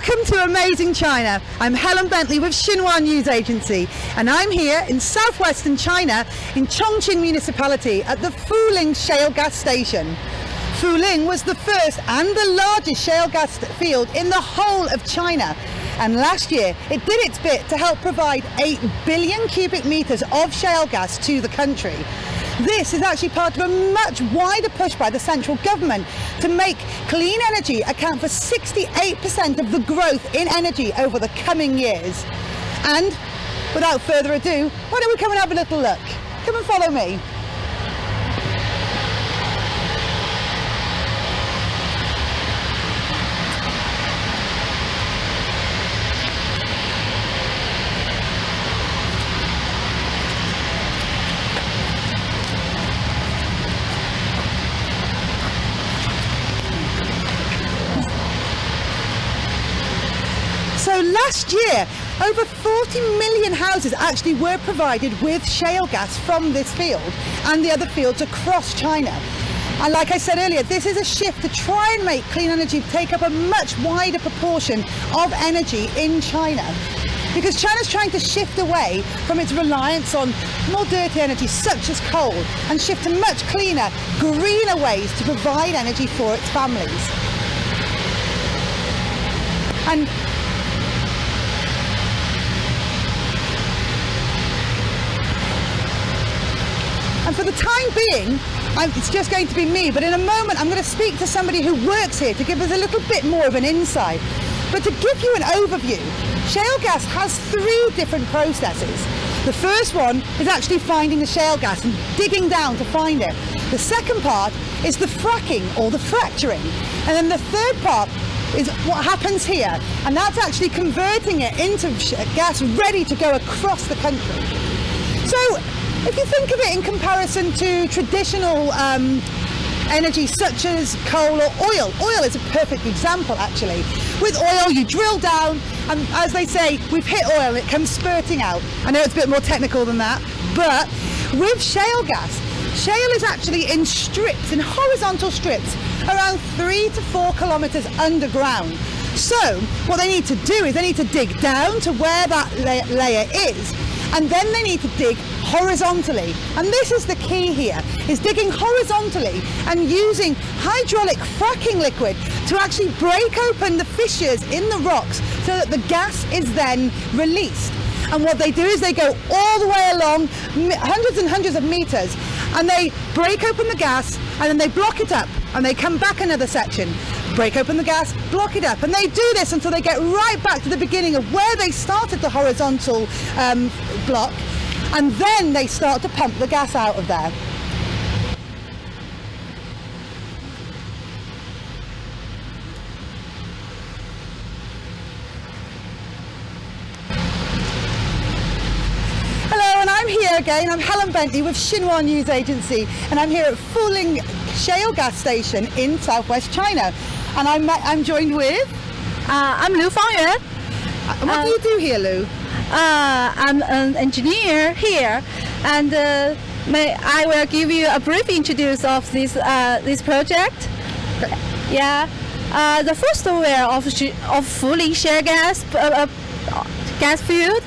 Welcome to Amazing China. I'm Helen Bentley with Xinhua News Agency, and I'm here in southwestern China in Chonqing municipality at the Fuling shale gas station. Fuling was the first and the largest shale gas field in the whole of China, and last year it did its bit to help provide 8 billion cubic meters of shale gas to the country. This is actually part of a much wider push by the central government to make clean energy account for 68% of the growth in energy over the coming years. And without further ado, why don't we come and have a little look? Come and follow me. So last year, over 40 million houses actually were provided with shale gas from this field and the other fields across China. And like I said earlier, this is a shift to try and make clean energy take up a much wider proportion of energy in China. Because China's trying to shift away from its reliance on more dirty energy such as coal and shift to much cleaner, greener ways to provide energy for its families. And for the time being, it's just going to be me, but in a moment I'm going to speak to somebody who works here to give us a little bit more of an insight. But to give you an overview, shale gas has 3 different processes. The first one is actually finding the shale gas and digging down to find it. The second part is the fracking or the fracturing. And then the third part is what happens here, and that's actually converting it into gas ready to go across the country. So if you think of it in comparison to traditional energy such as coal or oil, oil is a perfect example actually. With oil you drill down and, as they say, we've hit oil and it comes spurting out. I know it's a bit more technical than that, but with shale gas, shale is actually in strips, in horizontal strips, around 3 to 4 kilometers underground. So what they need to do is they need to dig down to where that layer is, and then they need to dig horizontally. And this is the key here, is digging horizontally and using hydraulic fracking liquid to actually break open the fissures in the rocks so that the gas is then released. And what they do is they go all the way along, hundreds and hundreds of meters, and they break open the gas and then they block it up and they come back another section, break open the gas, block it up, and they do this until they get right back to the beginning of where they started the horizontal block, and then they start to pump the gas out of there. I'm here again. I'm Helen Bentley with Xinhua News Agency, and I'm here at Fuling shale gas station in southwest China, and I'm joined with I'm Liu Fangyuan. What do you do here, Liu? I'm an engineer here, and I will give you a brief introduction of this project. Okay. Yeah, the first well of Fuling shale gas field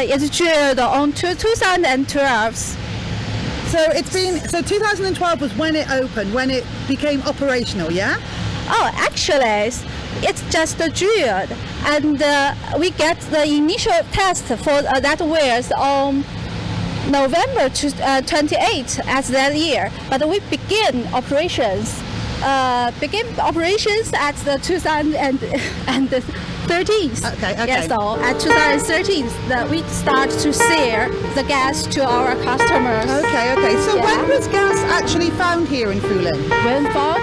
is drilled on 2012. So 2012 was when it opened, when it became operational, yeah? Oh, actually, it's just drilled, and we get the initial test for that wells on November 28th as that year. But we begin operations at the 2013. Okay. Yeah, so at 2013, we start to sell the gas to our customers. Okay. So Yeah. when was gas actually found here in Fuling? When found?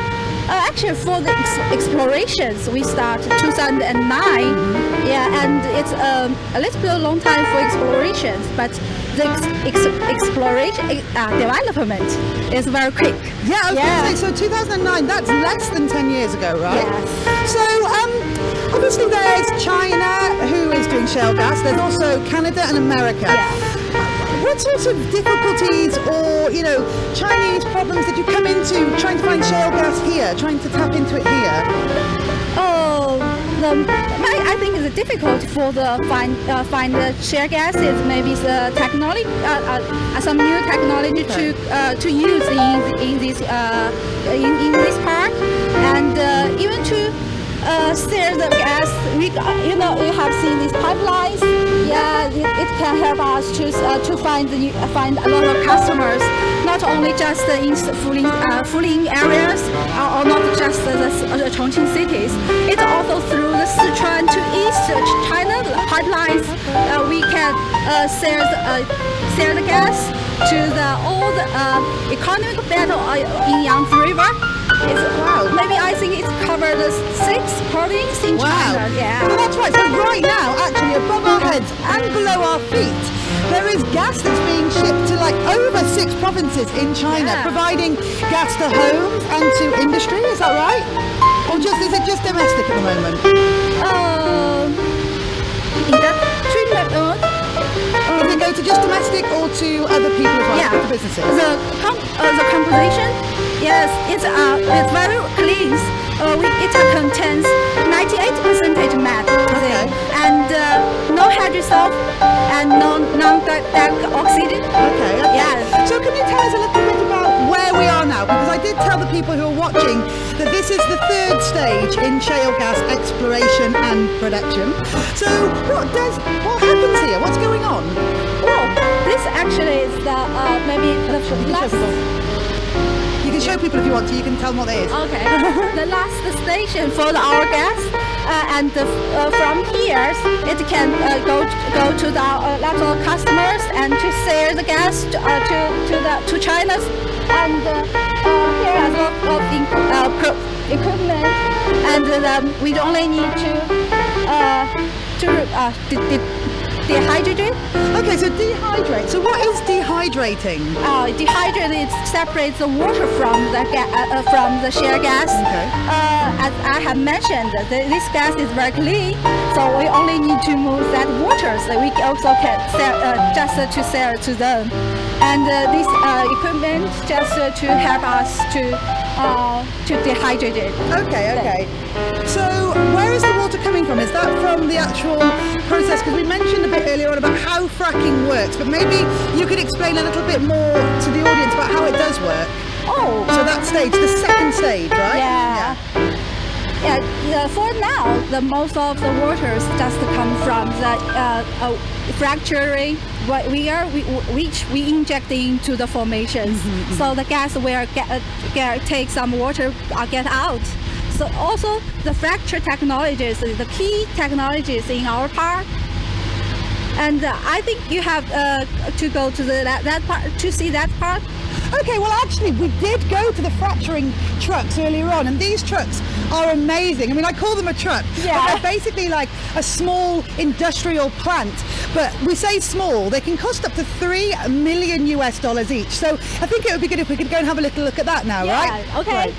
Actually, for the explorations, we start 2009. Yeah, and it's a little bit long time for explorations, but the exploration development is very quick. Yeah, I was going to say, so 2009, that's less than 10 years ago, right? Yes. So, obviously there's China, who is doing shale gas. There's also Canada and America. Yeah. What sorts of difficulties or, Chinese problems did you come into trying to find shale gas here, trying to tap into it here? Oh, I think it's difficult for the find the shale gas is maybe the technology some new technology to use in this part, and even to sell the gas. We have seen these pipelines. Yeah, it can help us to find a lot of customers, not only just in Fuling areas or not just the Chongqing cities. It's also through the Sichuan to East China pipelines. We can sell the gas to all the economic battle in Yangtze River. Maybe I think it's covered 6 provinces in China. Yeah. Well, that's right. So right now, actually, above our heads and below our feet, there is gas that's being shipped to like over 6 provinces in China, providing gas to homes and to industry. Is that right? Or is it just domestic at the moment? Does it go to just domestic or to other people as well? To businesses? The composition, yes, it's very clean. It contains 98% matte, and no hydrosulf and no non-oxide. Okay. Yeah. So can you tell us a little bit about where we are now? Because I did tell the people who are watching that this is the 3rd stage in shale gas exploration and production. So what happens here? What's going on? Well, this actually is maybe the last. You can show people if you want to. You can tell them what it is. Okay. The last station for our gas, and from here it can go to the lots of customers and to sell the gas to China, and here are a lot of equipment, and we only need to dehydrate. Okay, so dehydrate. So what is dehydrating? Dehydrate, it separates the water from the shale gas. Okay. As I have mentioned, this gas is very clean, so we only need to move that water. So we also can sell, just to sell to them, and this equipment just to help us to dehydrate it. Okay. So where is the water coming from? Is that from the actual process? Because we mentioned a bit earlier on about how fracking works, but maybe you could explain a little bit more to the audience about how it does work. Oh. So that stage, the 2nd stage, right? Yeah. For now, the most of the waters just come from the fracturing, which we inject into the formations. So the gas will take some water get out. So also the fracture technologies is the key technologies in our part. And I think you have to go to that part to see that part. Okay, well actually we did go to the fracturing trucks earlier on, and these trucks are amazing. I mean, I call them a truck, but they're basically like a small industrial plant. But we say small, they can cost up to $3 million each. So I think it would be good if we could go and have a little look at that now, right? Okay. Right.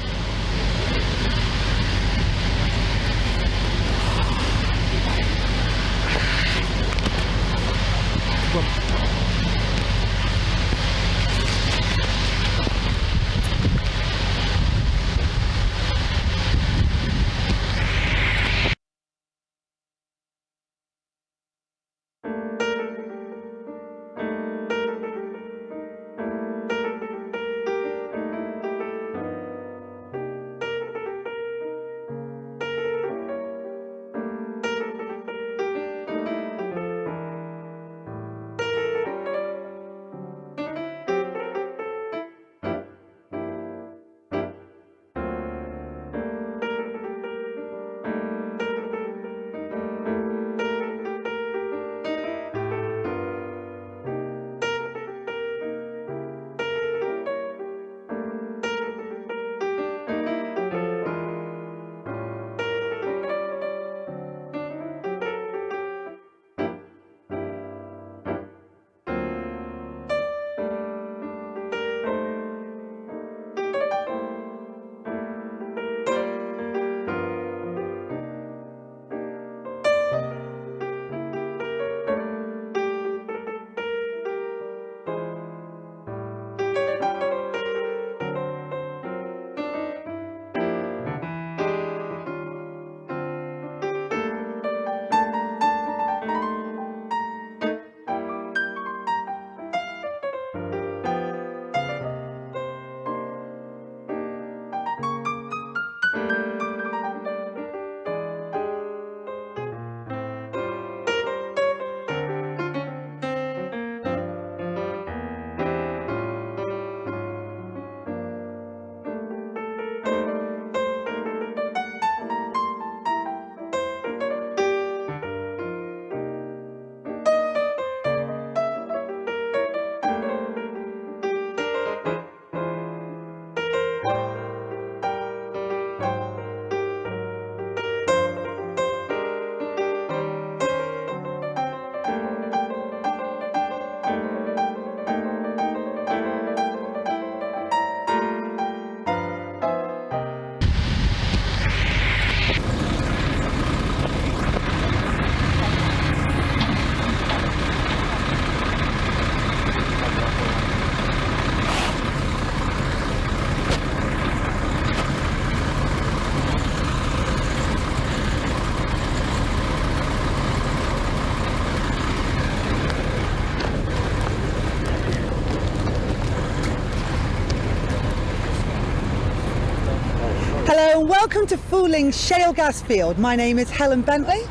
and welcome to Fuling Shale Gas Field. My name is Helen Bentley.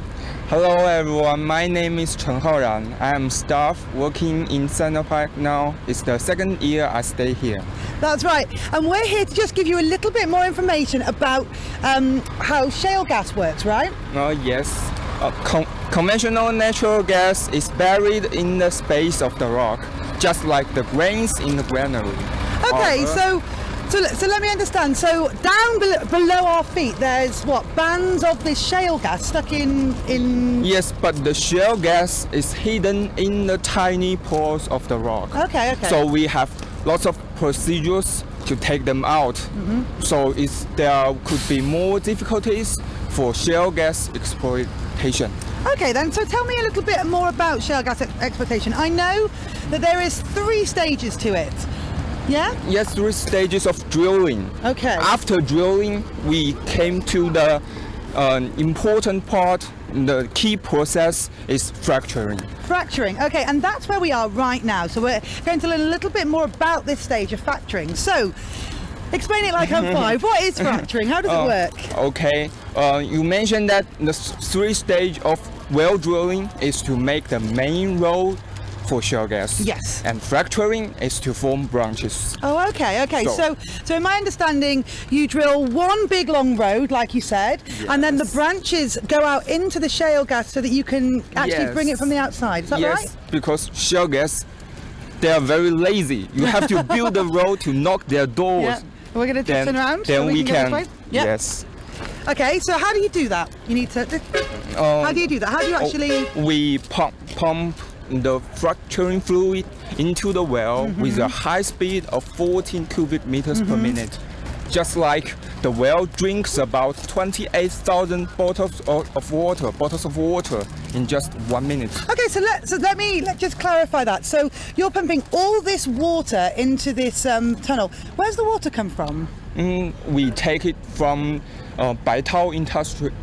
Hello everyone, my name is Chonqing. I am staff working in Central Park now. It's the second year I stay here. That's right, and we're here to just give you a little bit more information about how shale gas works, right? Yes. Conventional natural gas is buried in the space of the rock, just like the grains in the granary. Okay, so let me understand. So down below our feet, there's what, bands of this shale gas stuck in. Yes, but the shale gas is hidden in the tiny pores of the rock. Okay. So we have lots of procedures to take them out. So there could be more difficulties for shale gas exploitation. Okay then, so tell me a little bit more about shale gas exploitation. I know that there is 3 stages to it. Yeah? Yes, 3 stages of drilling. Okay. After drilling, we came to the important part. The key process is fracturing. Fracturing, okay, and that's where we are right now. So we're going to learn a little bit more about this stage of fracturing. So, explain it like I'm 5. What is fracturing? How does it work? Okay, you mentioned that the 3 stage of well drilling is to make the main road for shale gas. Yes. And fracturing is to form branches. Oh, okay. So in my understanding, you drill one big long road, like you said, and then the branches go out into the shale gas so that you can actually bring it from the outside. Is that right? Yes, because shale gas, they are very lazy. You have to build the road to knock their doors. Yeah. We're going to turn around. Then so we can. can. Yep. Yes. Okay, so how do you do that? You need to. How do you do that? How do you actually? We pump the fracturing fluid into the well with a high speed of 14 cubic meters per minute. Just like the well drinks about 28,000 bottles of water in just 1 minute. Okay, so let's just clarify that. So you're pumping all this water into this tunnel. Where's the water come from? We take it from Baitao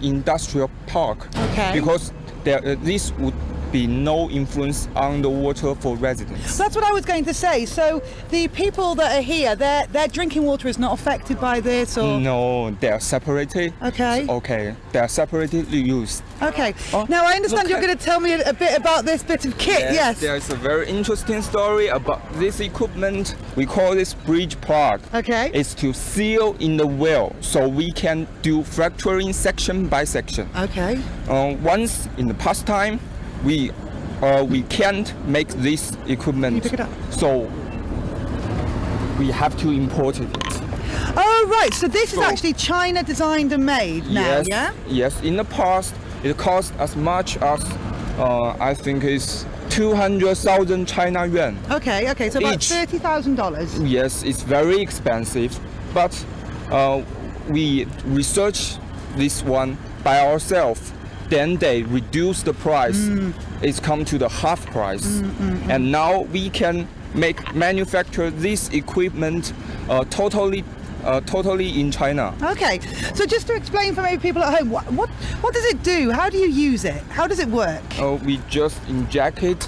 Industrial Park. Okay. Because this would be no influence on the water for residents. That's what I was going to say. So the people that are here, their drinking water is not affected by this, or no, they are separated. Okay. Okay, they are separately used. Okay. Now I understand you're going to tell me a bit about this bit of kit. Yes. There's a very interesting story about this equipment. We call this bridge plug. Okay. It's to seal in the well, so we can do fracturing section by section. Okay. Once in the past time, we can't make this equipment. Can you pick it up? So we have to import it. Oh right, so this is actually China designed and made now, Yes, yeah? Yes, in the past it cost as much as I think it's 200,000 China yuan. Okay, so about Each. $30,000. Yes, it's very expensive, but we research this one by ourselves. Then they reduce the price. It's come to the half price, and now we can manufacture this equipment totally in China. Okay, so just to explain for maybe people at home, what does it do? How do you use it? How does it work? We just inject it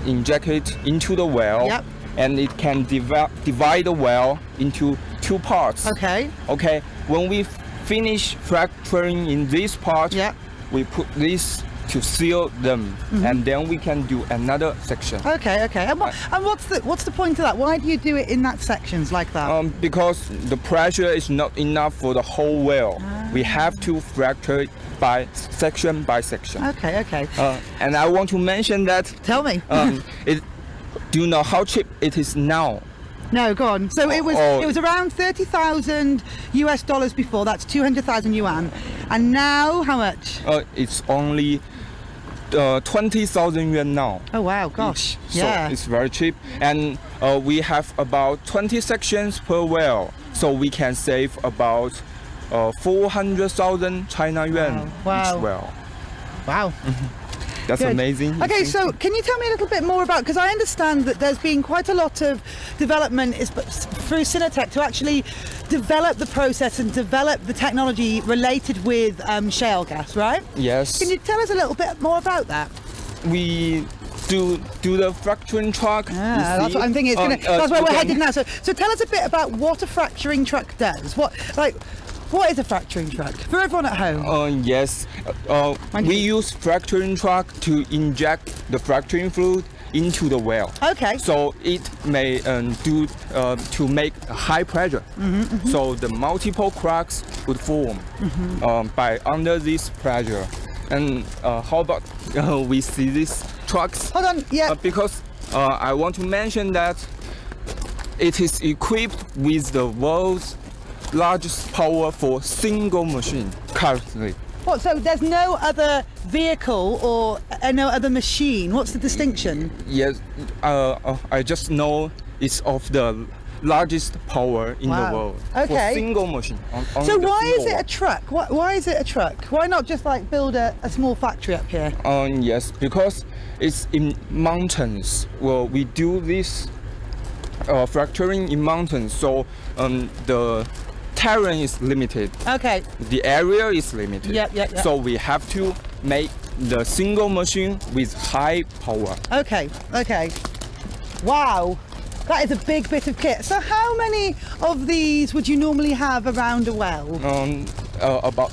into the well. Yep. And it can divide the well into 2 parts. Okay. Okay. When we finish fracturing in this part, we put this to seal them, and then we can do another section. Okay. And what's the point of that? Why do you do it in that sections like that? Because the pressure is not enough for the whole well. We have to fracture it by section. Okay. And I want to mention that. Tell me. Do you know how cheap it is now? No, go on. So it was around $30,000 before. That's 200,000 yuan, and now how much? It's only 20,000 yuan now. Oh wow, gosh. So it's very cheap, and we have about 20 sections per well, so we can save about 400,000 China yuan each well. Wow. That's Good. Amazing. Okay, so can you tell me a little bit more about, because I understand that there's been quite a lot of development through Sinotech to actually develop the process and develop the technology related with shale gas, right? Yes. Can you tell us a little bit more about that? We do the fracturing truck. That's what I'm thinking. It's gonna, that's where we're headed now. So tell us a bit about what a fracturing truck does. What is a fracturing truck for everyone at home? Yes, we use fracturing truck to inject the fracturing fluid into the well. Okay. So it may do to make a high pressure. So the multiple cracks would form by under this pressure. And how about we see these trucks? Hold on. Yeah. Because I want to mention that it is equipped with the world's largest power for single machine currently. What? So there's no other vehicle or no other machine. What's the distinction? Yes, I just know it's of the largest power in the world for single machine. So why is it a truck? Why is it a truck? Why not just like build a small factory up here? Yes, because it's in mountains. Well, we do this fracturing in mountains, so the terrain is limited. Okay. The area is limited. Yep. So we have to make the single machine with high power. Okay. Wow. That is a big bit of kit. So how many of these would you normally have around a well? About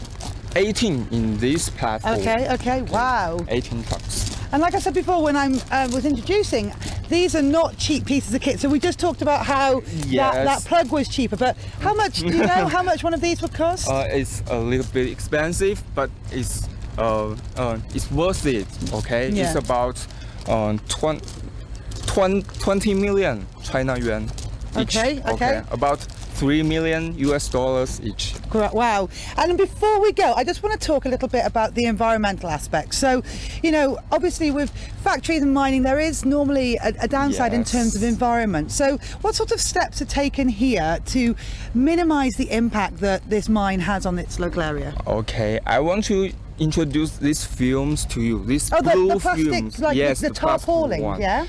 18 in this platform. Okay. Wow. 18 trucks. And like I said before when I was introducing, these are not cheap pieces of kit. So we just talked about how that plug was cheaper, but how much, do you know how much one of these would cost? It's a little bit expensive, but it's worth it, okay? Yeah. It's about 20 million China yuan each. Okay. About $3 million each. Wow. And before we go, I just want to talk a little bit about the environmental aspects. So, obviously with factories and mining, there is normally a downside in terms of environment. So what sort of steps are taken here to minimize the impact that this mine has on its local area? Okay, I want to introduce these films to you. These the blue plastic, films. like yes, the tarpaulin, one. yeah?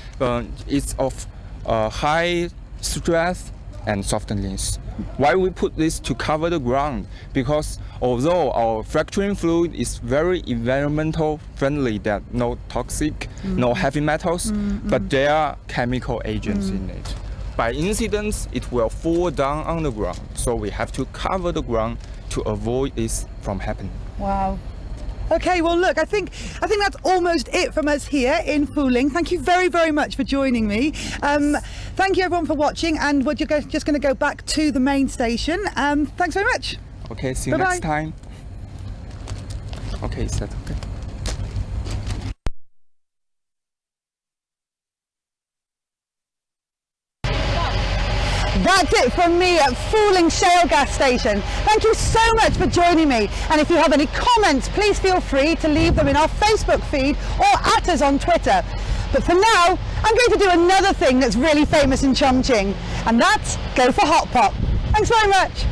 It's of high strength and softness. Why we put this to cover the ground? Because although our fracturing fluid is very environmental friendly, that no toxic, no heavy metals, but there are chemical agents in it. By incidents, it will fall down on the ground. So we have to cover the ground to avoid this from happening. Wow. Okay, well look, I think that's almost it from us here in Fuling. Thank you very, very much for joining me. Thank you everyone for watching, and we're just going to go back to the main station. Thanks very much. Okay, see you next time. Okay, is that okay? That's it from me at Fuling Shale gas station. Thank you so much for joining me. And if you have any comments, please feel free to leave them in our Facebook feed or at us on Twitter. But for now, I'm going to do another thing that's really famous in Chonqing, and that's go for hot pot. Thanks very much.